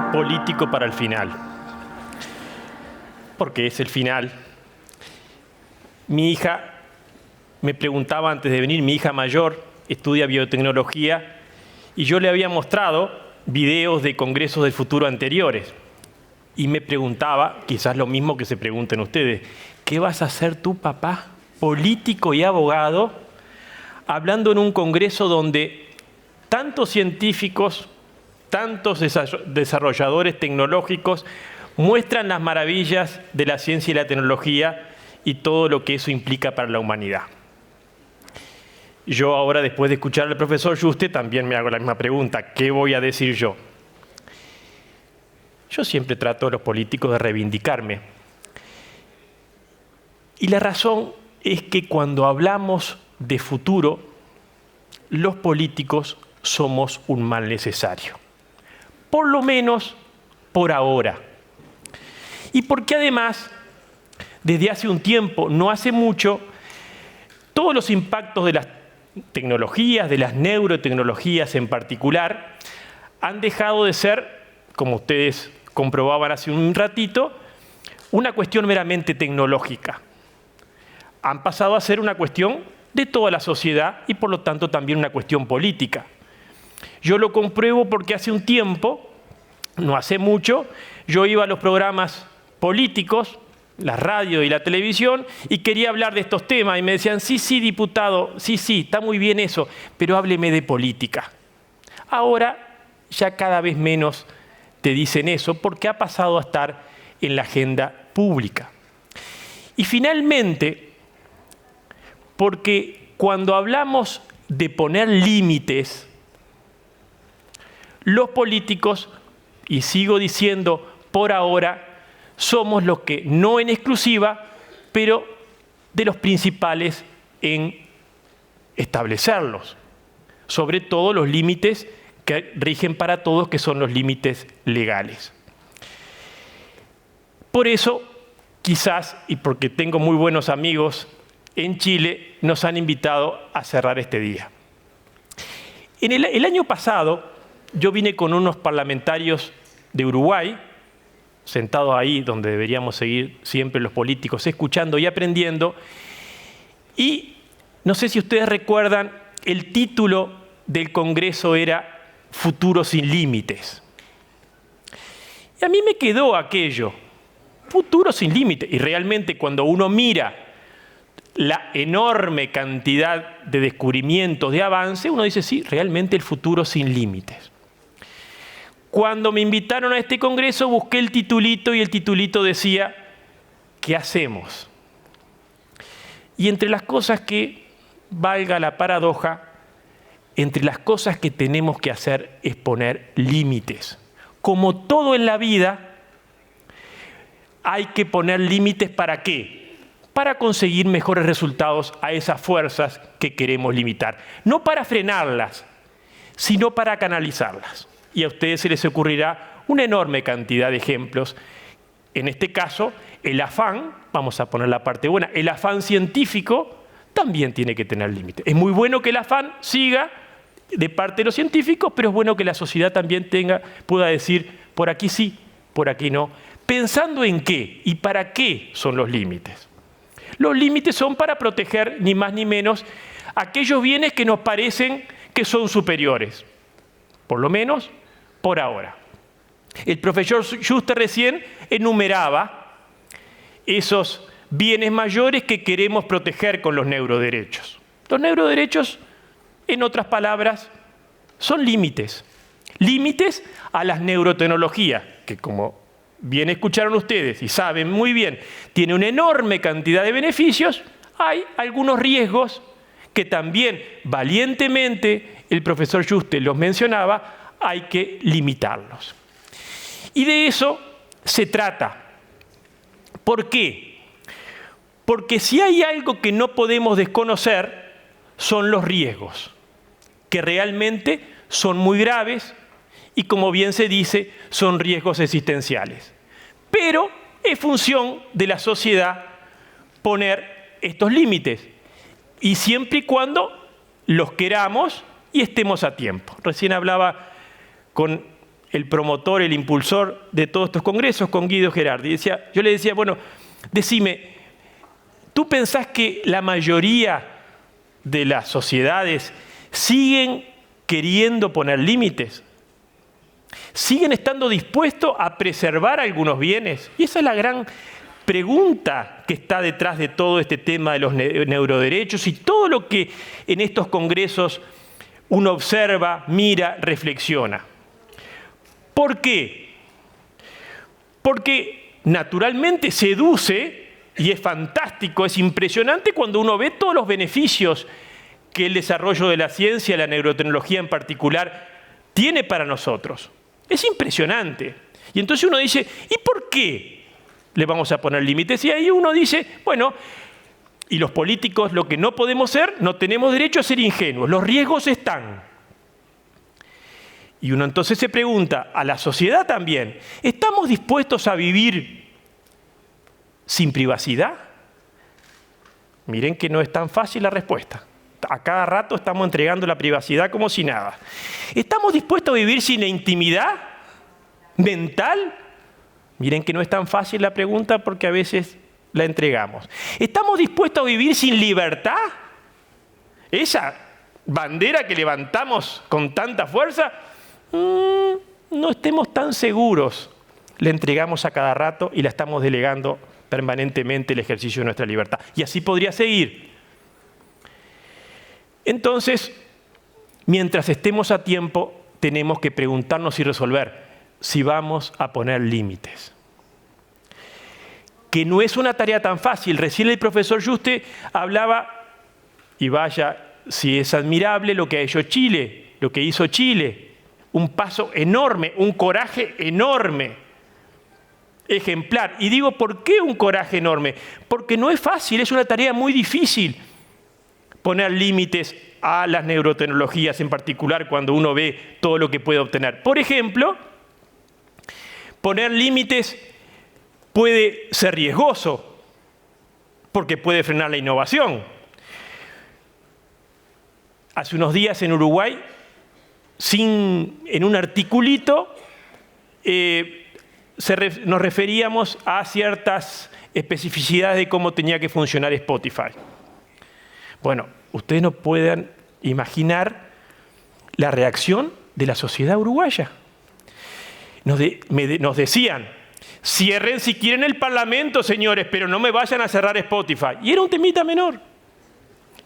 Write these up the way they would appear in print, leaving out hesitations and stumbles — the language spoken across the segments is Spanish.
un político para el final, porque es el final. Mi hija me preguntaba antes de venir, mi hija mayor estudia biotecnología y yo le había mostrado videos de congresos del futuro anteriores y me preguntaba, quizás lo mismo que se pregunten ustedes, ¿qué vas a hacer tú, papá, político y abogado, hablando en un congreso donde tantos científicos, tantos desarrolladores tecnológicos muestran las maravillas de la ciencia y la tecnología y todo lo que eso implica para la humanidad? Yo ahora, después de escuchar al profesor Juste, también me hago la misma pregunta. ¿Qué voy a decir yo? Yo siempre trato a los políticos de reivindicarme. Y la razón es que cuando hablamos de futuro, los políticos somos un mal necesario. Por lo menos por ahora. Y porque además, desde hace un tiempo, no hace mucho, todos los impactos de las tecnologías, de las neurotecnologías en particular, han dejado de ser, como ustedes comprobaban hace un ratito, una cuestión meramente tecnológica. Han pasado a ser una cuestión de toda la sociedad y por lo tanto también una cuestión política. Yo lo compruebo porque hace un tiempo, no hace mucho, yo iba a los programas políticos, la radio y la televisión, y quería hablar de estos temas, y me decían, sí, diputado, sí, está muy bien eso, pero hábleme de política. Ahora ya cada vez menos te dicen eso, porque ha pasado a estar en la agenda pública. Y finalmente, porque cuando hablamos de poner límites, los políticos, y sigo diciendo por ahora, somos los que, no en exclusiva, pero de los principales en establecerlos. Sobre todo los límites que rigen para todos, que son los límites legales. Por eso, quizás, y porque tengo muy buenos amigos en Chile, nos han invitado a cerrar este día. El año pasado, yo vine con unos parlamentarios de Uruguay, sentados ahí donde deberíamos seguir siempre los políticos, escuchando y aprendiendo. Y no sé si ustedes recuerdan, el título del Congreso era Futuro sin límites. Y a mí me quedó aquello, futuro sin límites. Y realmente cuando uno mira la enorme cantidad de descubrimientos, de avance, uno dice, sí, realmente el futuro sin límites. Cuando me invitaron a este congreso, busqué el titulito y el titulito decía, ¿qué hacemos? Y entre las cosas que, valga la paradoja, entre las cosas que tenemos que hacer es poner límites. Como todo en la vida, hay que poner límites ¿para qué? Para conseguir mejores resultados a esas fuerzas que queremos limitar. No para frenarlas, sino para canalizarlas. Y a ustedes se les ocurrirá una enorme cantidad de ejemplos. En este caso, el afán, vamos a poner la parte buena, el afán científico también tiene que tener límites. Es muy bueno que el afán siga de parte de los científicos, pero es bueno que la sociedad también pueda decir, por aquí sí, por aquí no. Pensando en qué y para qué son los límites. Los límites son para proteger, ni más ni menos, aquellos bienes que nos parecen que son superiores. Por lo menos por ahora. El profesor Juste recién enumeraba esos bienes mayores que queremos proteger con los neuroderechos. Los neuroderechos, en otras palabras, son límites. Límites a las neurotecnologías, que como bien escucharon ustedes y saben muy bien, tiene una enorme cantidad de beneficios. Hay algunos riesgos que también valientemente el profesor Juste los mencionaba, hay que limitarlos. Y de eso se trata. ¿Por qué? Porque si hay algo que no podemos desconocer, son los riesgos, que realmente son muy graves y, como bien se dice, son riesgos existenciales. Pero es función de la sociedad poner estos límites, y siempre y cuando los queramos y estemos a tiempo. Recién hablaba con el promotor, el impulsor de todos estos congresos, con Guido Gerardi. Yo le decía, bueno, decime, ¿tú pensás que la mayoría de las sociedades siguen queriendo poner límites? ¿Siguen estando dispuestos a preservar algunos bienes? Y esa es la gran pregunta que está detrás de todo este tema de los neuroderechos y todo lo que en estos congresos uno observa, mira, reflexiona. ¿Por qué? Porque naturalmente seduce y es fantástico, es impresionante cuando uno ve todos los beneficios que el desarrollo de la ciencia, la neurotecnología en particular, tiene para nosotros. Es impresionante. Y entonces uno dice, ¿y por qué le vamos a poner límites? Y ahí uno dice, bueno, y los políticos lo que no podemos ser, no tenemos derecho a ser ingenuos, los riesgos están. Y uno entonces se pregunta, a la sociedad también, ¿estamos dispuestos a vivir sin privacidad? Miren que no es tan fácil la respuesta. A cada rato estamos entregando la privacidad como si nada. ¿Estamos dispuestos a vivir sin la intimidad mental? Miren que no es tan fácil la pregunta porque a veces la entregamos. ¿Estamos dispuestos a vivir sin libertad? Esa bandera que levantamos con tanta fuerza, no estemos tan seguros. La entregamos a cada rato y la estamos delegando permanentemente el ejercicio de nuestra libertad. Y así podría seguir. Entonces, mientras estemos a tiempo, tenemos que preguntarnos y resolver si vamos a poner límites. Que no es una tarea tan fácil. Recién el profesor Juste hablaba, y vaya, si es admirable lo que ha hecho Chile, lo que hizo Chile. Un paso enorme, un coraje enorme, ejemplar. Y digo, ¿por qué un coraje enorme? Porque no es fácil, es una tarea muy difícil poner límites a las neurotecnologías, en particular cuando uno ve todo lo que puede obtener. Por ejemplo, poner límites puede ser riesgoso, porque puede frenar la innovación. Hace unos días en Uruguay, en un articulito, nos referíamos a ciertas especificidades de cómo tenía que funcionar Spotify. Bueno, ustedes no pueden imaginar la reacción de la sociedad uruguaya. Nos decían, cierren si quieren el Parlamento, señores, pero no me vayan a cerrar Spotify. Y era un temita menor.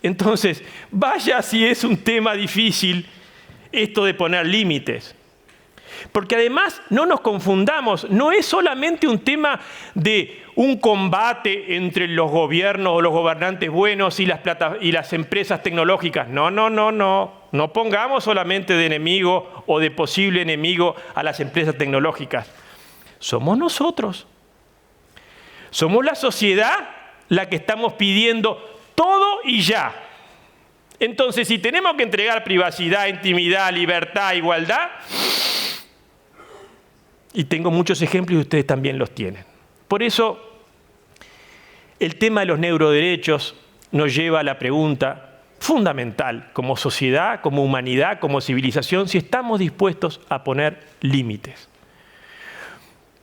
Entonces, vaya si es un tema difícil esto de poner límites. Porque además, no nos confundamos, no es solamente un tema de un combate entre los gobiernos o los gobernantes buenos y las empresas tecnológicas. No pongamos solamente de enemigo o de posible enemigo a las empresas tecnológicas. Somos nosotros. Somos la sociedad la que estamos pidiendo todo y ya. Entonces, si tenemos que entregar privacidad, intimidad, libertad, igualdad, y tengo muchos ejemplos y ustedes también los tienen. Por eso, el tema de los neuroderechos nos lleva a la pregunta fundamental, como sociedad, como humanidad, como civilización, si estamos dispuestos a poner límites.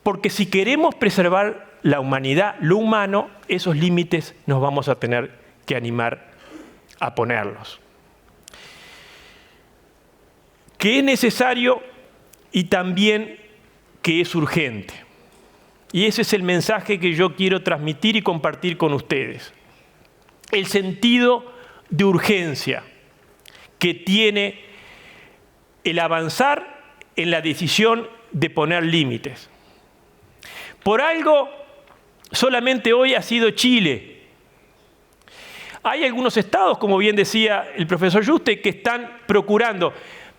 Porque si queremos preservar la humanidad, lo humano, esos límites nos vamos a tener que animar a ponerlos. Que es necesario y también que es urgente. Y ese es el mensaje que yo quiero transmitir y compartir con ustedes. El sentido de urgencia que tiene el avanzar en la decisión de poner límites. Por algo, solamente hoy ha sido Chile. Hay algunos estados, como bien decía el profesor Juste, que están procurando.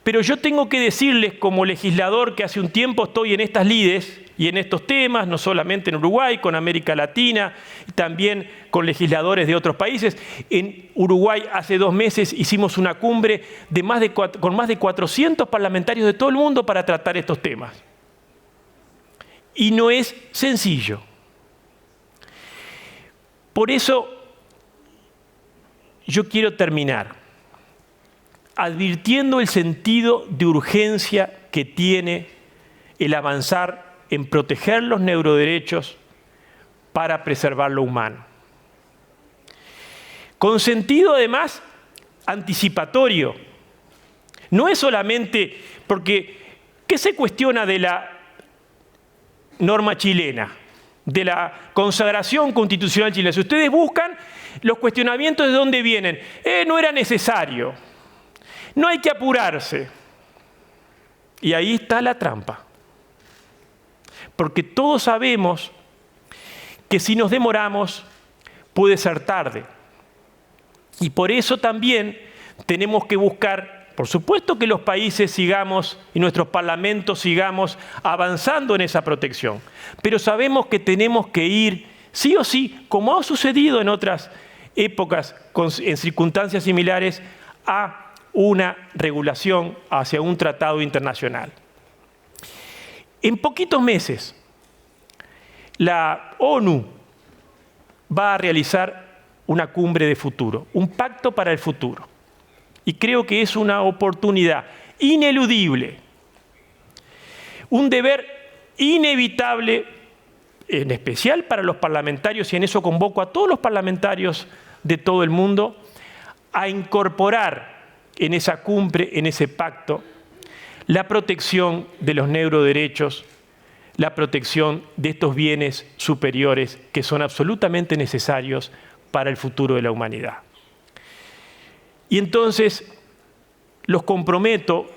Pero yo tengo que decirles, como legislador, que hace un tiempo estoy en estas lides y en estos temas, no solamente en Uruguay, con América Latina, también con legisladores de otros países. En Uruguay hace 2 meses hicimos una cumbre con más de 400 parlamentarios de todo el mundo para tratar estos temas. Y no es sencillo. Por eso yo quiero terminar advirtiendo el sentido de urgencia que tiene el avanzar en proteger los neuroderechos para preservar lo humano. Con sentido, además, anticipatorio. No es solamente porque, ¿qué se cuestiona de la norma chilena, de la consagración constitucional chilena? Si ustedes buscan los cuestionamientos, ¿de dónde vienen? No era necesario, no hay que apurarse. Y ahí está la trampa. Porque todos sabemos que si nos demoramos puede ser tarde. Y por eso también tenemos que buscar, por supuesto que los países sigamos y nuestros parlamentos sigamos avanzando en esa protección, pero sabemos que tenemos que ir sí o sí, como ha sucedido en otras épocas en circunstancias similares, a una regulación hacia un tratado internacional. En poquitos meses, la ONU va a realizar una cumbre de futuro, un pacto para el futuro. Y creo que es una oportunidad ineludible, un deber inevitable, en especial para los parlamentarios, y en eso convoco a todos los parlamentarios de todo el mundo, a incorporar en esa cumbre, en ese pacto, la protección de los neuroderechos, la protección de estos bienes superiores que son absolutamente necesarios para el futuro de la humanidad. Y entonces los comprometo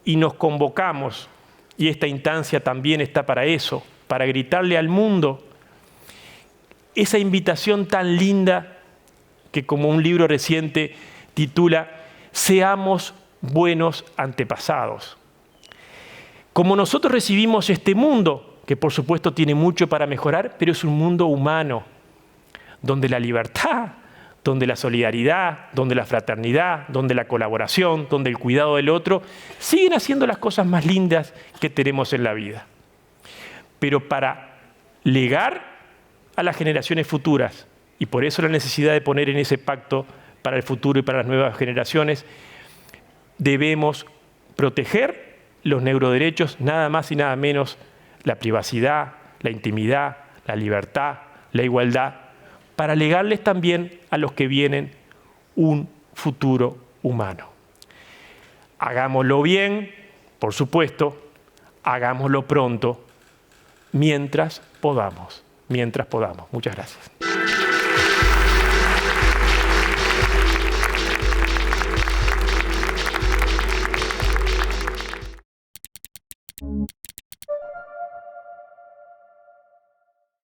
y nos convocamos, y esta instancia también está para eso, para gritarle al mundo esa invitación tan linda que, como un libro reciente titula, seamos buenos antepasados. Como nosotros recibimos este mundo, que por supuesto tiene mucho para mejorar, pero es un mundo humano, donde la libertad, donde la solidaridad, donde la fraternidad, donde la colaboración, donde el cuidado del otro, siguen haciendo las cosas más lindas que tenemos en la vida. Pero para legar a las generaciones futuras, y por eso la necesidad de poner en ese pacto para el futuro y para las nuevas generaciones, debemos proteger los neuroderechos, nada más y nada menos la privacidad, la intimidad, la libertad, la igualdad, para legarles también a los que vienen un futuro humano. Hagámoslo bien, por supuesto, hagámoslo pronto, mientras podamos. Muchas gracias.